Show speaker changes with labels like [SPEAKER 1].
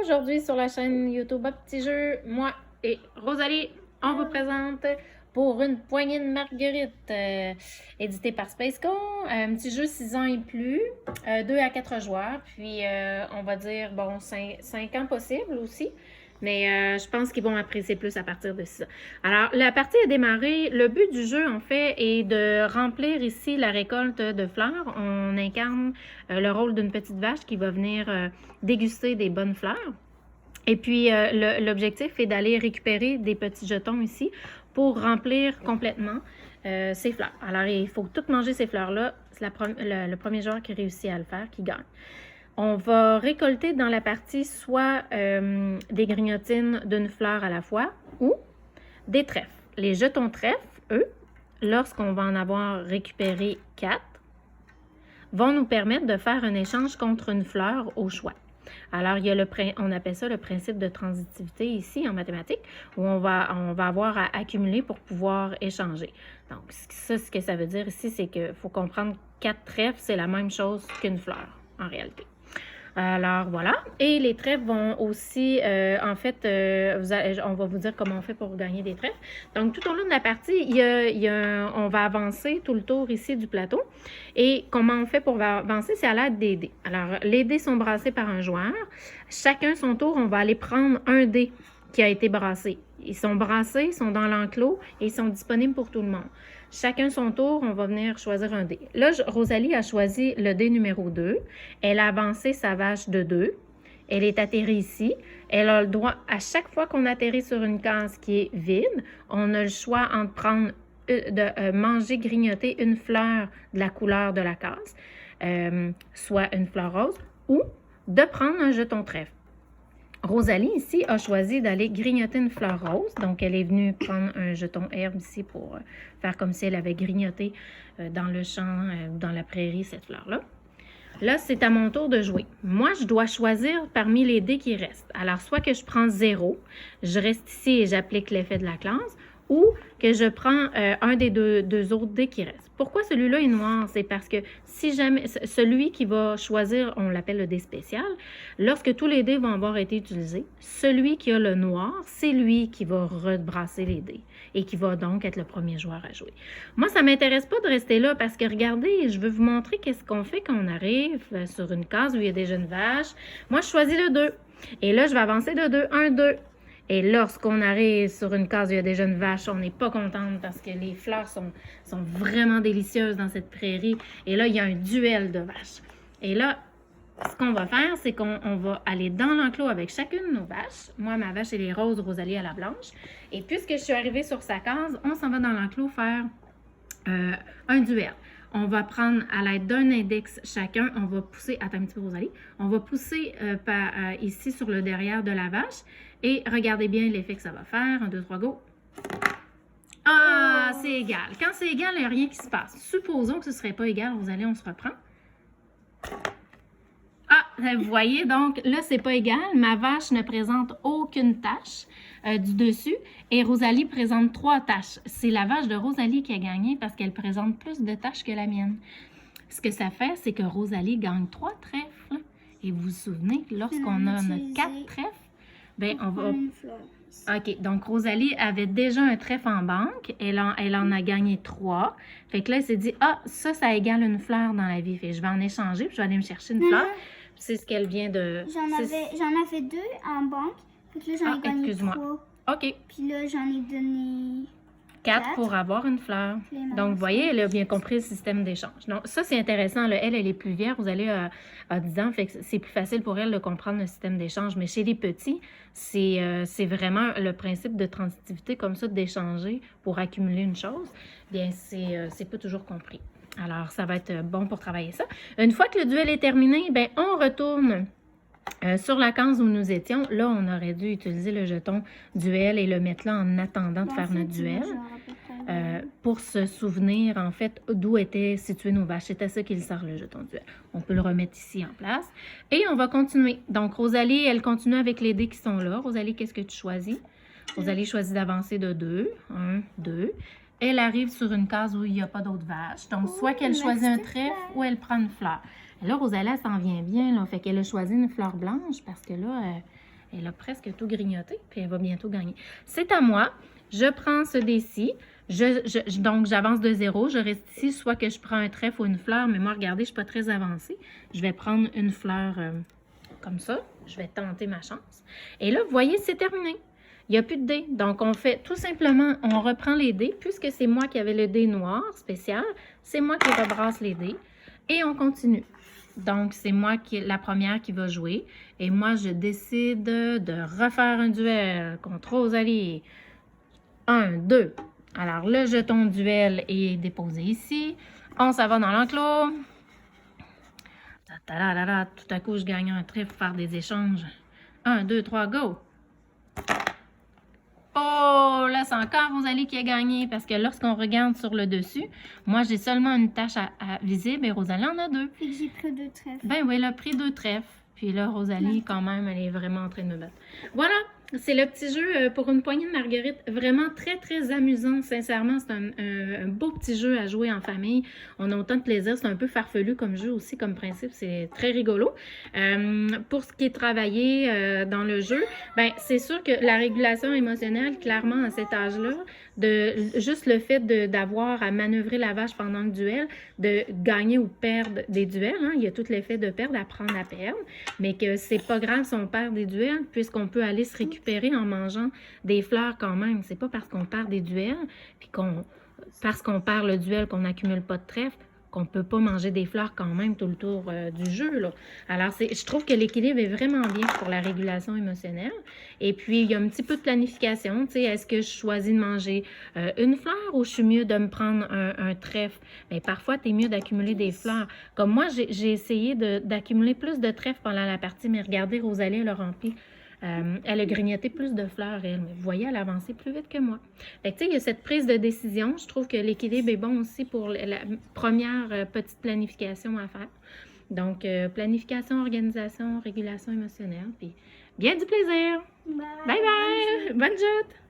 [SPEAKER 1] Aujourd'hui sur la chaîne YouTube Petit Jeu, moi et Rosalie, on vous présente Pour une poignée de marguerite, édité par Spaceco. Un petit jeu 6 ans et plus, 2 à 4 joueurs, puis on va dire, bon, 5 ans possible aussi. Mais je pense qu'ils vont apprécier plus à partir de ça. Alors, la partie a démarré. Le but du jeu, en fait, est de remplir ici la récolte de fleurs. On incarne le rôle d'une petite vache qui va venir déguster des bonnes fleurs. Et puis, l'objectif est d'aller récupérer des petits jetons ici pour remplir complètement ces fleurs. Alors, il faut tout manger ces fleurs-là. C'est le premier joueur qui réussit à le faire qui gagne. On va récolter dans la partie soit des grignotines d'une fleur à la fois ou des trèfles. Les jetons trèfles, eux, lorsqu'on va en avoir récupéré 4, vont nous permettre de faire un échange contre une fleur au choix. Alors, il y a on appelle ça le principe de transitivité ici en mathématiques, où on va avoir à accumuler pour pouvoir échanger. Donc, ça, ce que ça veut dire ici, c'est qu'il faut comprendre 4 trèfles, c'est la même chose qu'une fleur, en réalité. Alors, voilà. Et les trèfles vont aussi, en fait, on va vous dire comment on fait pour gagner des trèfles. Donc, tout au long de la partie, on va avancer tout le tour ici du plateau. Et comment on fait pour avancer? C'est à l'aide des dés. Alors, les dés sont brassés par un joueur. Chacun son tour, on va aller prendre un dé qui a été brassé. Ils sont brassés, ils sont dans l'enclos et ils sont disponibles pour tout le monde. Chacun son tour, on va venir choisir un dé. Là, Rosalie a choisi le dé numéro 2. Elle a avancé sa vache de 2. Elle est atterrie ici. Elle a le droit, à chaque fois qu'on atterrit sur une case qui est vide, on a le choix entre prendre, manger, grignoter une fleur de la couleur de la case, soit une fleur rose, ou de prendre un jeton trèfle. Rosalie, ici, a choisi d'aller grignoter une fleur rose. Donc, elle est venue prendre un jeton herbe ici pour faire comme si elle avait grignoté dans le champ ou dans la prairie cette fleur-là. Là, c'est à mon tour de jouer. Moi, je dois choisir parmi les dés qui restent. Alors, soit que je prends 0, je reste ici et j'applique l'effet de la classe, ou que je prends un des deux autres dés qui restent. Pourquoi celui-là est noir? C'est parce que si jamais celui qui va choisir, on l'appelle le dé spécial, lorsque tous les dés vont avoir été utilisés, celui qui a le noir, c'est lui qui va rebrasser les dés et qui va donc être le premier joueur à jouer. Moi, ça ne m'intéresse pas de rester là parce que regardez, je veux vous montrer qu'est-ce qu'on fait quand on arrive sur une case où il y a des jeunes vaches. Moi, je choisis le 2. Et là, je vais avancer de 2, 1, 2. Et lorsqu'on arrive sur une case où il y a des jeunes vaches, on n'est pas contente parce que les fleurs sont vraiment délicieuses dans cette prairie. Et là, il y a un duel de vaches. Et là, ce qu'on va faire, c'est qu'on va aller dans l'enclos avec chacune de nos vaches. Moi, ma vache, elle est rose, Rosalie, elle est blanche. Et puisque je suis arrivée sur sa case, on s'en va dans l'enclos faire un duel. On va prendre à l'aide d'un index chacun, on va pousser, attends un petit peu Rosalie, on va pousser ici sur le derrière de la vache et regardez bien l'effet que ça va faire. 1, 2, 3, go! Ah, c'est égal. Quand c'est égal, il n'y a rien qui se passe. Supposons que ce ne serait pas égal, Rosalie, on se reprend. Ah, vous voyez, donc là, c'est pas égal. Ma vache ne présente aucune tache du dessus et Rosalie présente 3 taches. C'est la vache de Rosalie qui a gagné parce qu'elle présente plus de taches que la mienne. Ce que ça fait, c'est que Rosalie gagne 3 trèfles. Et vous vous souvenez que lorsqu'on a notre 4 trèfles, ben on va... OK, donc Rosalie avait déjà un trèfle en banque. Elle en a gagné 3. Fait que là, elle s'est dit, ah, ça égale une fleur dans la vie. Fait que je vais en échanger, puis je vais aller me chercher une fleur. C'est ce qu'elle vient de...
[SPEAKER 2] J'en avais 2 en banque. Puis là, j'en ai gagné 3.
[SPEAKER 1] OK.
[SPEAKER 2] Puis là, j'en ai donné
[SPEAKER 1] 4 pour avoir une fleur. Donc, vous voyez, elle a bien compris le système d'échange. Donc, ça, c'est intéressant. Là. Elle est plus vieille. Vous allez à 10 ans. Fait que c'est plus facile pour elle de comprendre le système d'échange. Mais chez les petits, c'est vraiment le principe de transitivité comme ça, d'échanger pour accumuler une chose. Bien, c'est pas toujours compris. Alors, ça va être bon pour travailler ça. Une fois que le duel est terminé, bien, on retourne sur la case où nous étions. Là, on aurait dû utiliser le jeton duel et le mettre là en attendant de faire notre duel. Pour se souvenir, en fait, d'où étaient situées nos vaches. C'est à ça qu'il sert le jeton duel. On peut le remettre ici en place. Et on va continuer. Donc, Rosalie, elle continue avec les dés qui sont là. Rosalie, qu'est-ce que tu choisis? Rosalie choisit d'avancer de 2. 1, 2. Elle arrive sur une case où il n'y a pas d'autres vaches. Donc, soit qu'elle choisit un trèfle ou elle prend une fleur. Et là, Rosalie, elle s'en vient bien. Là, fait qu'elle a choisi une fleur blanche parce que là, Elle a presque tout grignoté, puis elle va bientôt gagner. C'est à moi. Je prends ce dé-ci. Donc, j'avance de 0. Je reste ici, soit que je prends un trèfle ou une fleur, mais moi, regardez, je ne suis pas très avancée. Je vais prendre une fleur comme ça. Je vais tenter ma chance. Et là, vous voyez, c'est terminé. Il n'y a plus de dés. Donc, on fait tout simplement, on reprend les dés. Puisque c'est moi qui avais le dé noir spécial, c'est moi qui rebrasse les dés. Et on continue. Donc, c'est moi la première qui va jouer. Et moi, je décide de refaire un duel contre Rosalie. 1, 2. Alors, le jeton duel est déposé ici. On s'en va dans l'enclos. Tout à coup, je gagne un trèfle pour faire des échanges. 1, 2, 3, go! Oh, là, c'est encore Rosalie qui a gagné parce que lorsqu'on regarde sur le dessus, moi, j'ai seulement une tache à visible et Rosalie en a 2.
[SPEAKER 2] Fait que j'ai pris 2 trèfles.
[SPEAKER 1] Ben oui, elle a pris 2 trèfles. Puis là, Rosalie, quand même, elle est vraiment en train de me battre. Voilà, c'est le petit jeu pour une poignée de marguerite. Vraiment très, très amusant. Sincèrement, c'est un beau petit jeu à jouer en famille. On a autant de plaisir. C'est un peu farfelu comme jeu aussi, comme principe. C'est très rigolo. Pour ce qui est travaillé dans le jeu, ben c'est sûr que la régulation émotionnelle, clairement, à cet âge-là, juste le fait d'avoir à manœuvrer la vache pendant le duel, de gagner ou perdre des duels, hein, il y a tout l'effet de perdre, apprendre à perdre, mais que c'est pas grave si on perd des duels, puisqu'on peut aller se récupérer en mangeant des fleurs quand même. C'est pas parce qu'on perd des duels, puis parce qu'on perd le duel qu'on n'accumule pas de trèfle, qu'on peut pas manger des fleurs quand même tout le tour du jeu, là. Alors, je trouve que l'équilibre est vraiment bien pour la régulation émotionnelle. Et puis, il y a un petit peu de planification. Tu sais, est-ce que je choisis de manger une fleur ou je suis mieux de me prendre un trèfle? Mais parfois, tu es mieux d'accumuler des fleurs. Comme moi, j'ai essayé d'accumuler plus de trèfles pendant la partie, mais regardez, Rosalie, elle a rempli. Elle a grignoté plus de fleurs, elle. Mais vous voyez, elle a avancé plus vite que moi. Fait que, tu sais, il y a cette prise de décision. Je trouve que l'équilibre est bon aussi pour la première petite planification à faire. Donc, planification, organisation, régulation émotionnelle. Puis, bien du plaisir!
[SPEAKER 2] Bye!
[SPEAKER 1] Bye bye! Bonne joute!